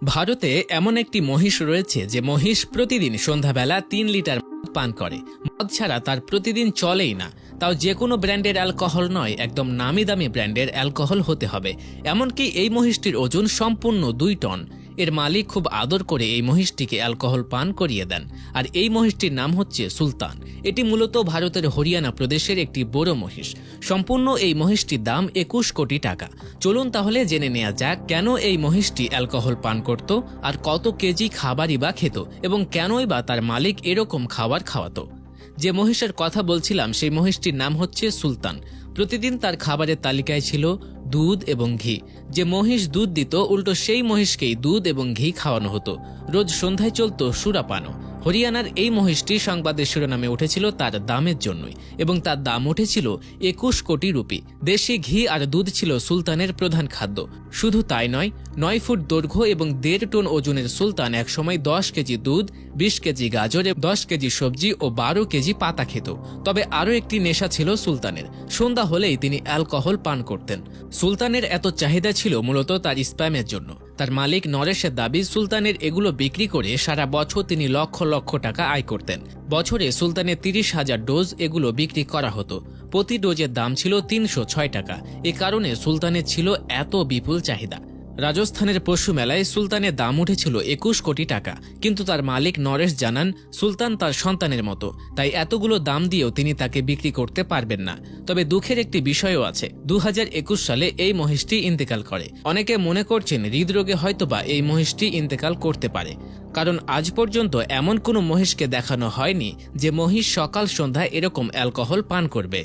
ভারতে এমন একটি মহিষ রয়েছে যে মহিষ প্রতিদিন সন্ধ্যাবেলা ৩ লিটার মদ পান করে। মদ ছাড়া তার প্রতিদিন চলেই না, তাও যে কোনো ব্র্যান্ডের অ্যালকোহল নয়, একদম নামি দামি ব্র্যান্ডের অ্যালকোহল হতে হবে। এমনকি এই মহিষটির ওজন সম্পূর্ণ ২ টন। এর মালিক খুব আদর করে এই মহিষটিকে অ্যালকোহল পান করিয়ে দেন। আর এই মহিষটির নাম হচ্ছে সুলতান। এটি মূলত ভারতের হরিয়ানা প্রদেশের একটি বড় মহিষ। সম্পূর্ণ এই মহিষটির দাম ২১ কোটি টাকা। চলুন তাহলে জেনে নেওয়া যাক কেন এই মহিষটি অ্যালকোহল পান করত, আর কত কেজি খাবারই বা খেত, এবং কেনই বা তার মালিক এরকম খাবার খাওয়াতো। যে মহিষের কথা বলছিলাম সেই মহিষটির নাম হচ্ছে সুলতান। প্রতিদিন তার খাবারের তালিকায় ছিল দুধ এবং ঘি। যে মহিষ দুধ দিত, উল্টো সেই মহিষকেই দুধ এবং ঘি খাওয়ানো হতো। রোজ সন্ধ্যায় চলত সুরাপানও। হরিয়ানার এই মহিষটি সংবাদের শিরোনামে উঠেছিল তার দামের জন্যই, এবং তার দাম উঠেছিল ২১ কোটি রুপি। দেশি ঘি আর দুধ ছিল সুলতানের প্রধান খাদ্য। শুধু তাই নয়, ৯ ফুট দৈর্ঘ্য এবং ১.৫ টন ওজনের সুলতান একসময় ১০ কেজি দুধ, ২০ কেজি গাজর, ১০ কেজি সবজি ও ১২ কেজি পাতা খেত। তবে আরও একটি নেশা ছিল সুলতানের। সন্ধ্যা হলেই তিনি অ্যালকোহল পান করতেন। সুলতানের এত চাহিদা ছিল মূলত তার স্প্যামের জন্য। তার মালিক নরেশের দাবি, সুলতানের এগুলো বিক্রি করে সারা বছর তিনি লক্ষ লক্ষ টাকা আয় করতেন। বছরে সুলতানের ৩০,০০০ ডোজ এগুলো বিক্রি করা হতো। প্রতি ডোজের দাম ছিল ৩০৬ টাকা। এ কারণে সুলতানের ছিল এত বিপুল চাহিদা। রাজস্থানের পশু মেলায় সুলতানের দাম উঠেছিল ২১ কোটি টাকা, কিন্তু তার মালিক নরেশ জানান সুলতান তার সন্তানের মতো, তাই এতগুলো দাম দিয়েও তিনি তাকে বিক্রি করতে পারবেন না। তবে দুঃখের একটি বিষয়ও আছে, ২০২১ সালে এই মহিষটি ইন্তেকাল করে। অনেকে মনে করছেন হৃদরোগে হয়তোবা এই মহিষটি ইন্তেকাল করতে পারে, কারণ আজ পর্যন্ত এমন কোনো মহিষকে দেখানো হয়নি যে মহিষ সকাল সন্ধ্যা এরকম অ্যালকোহল পান করবে।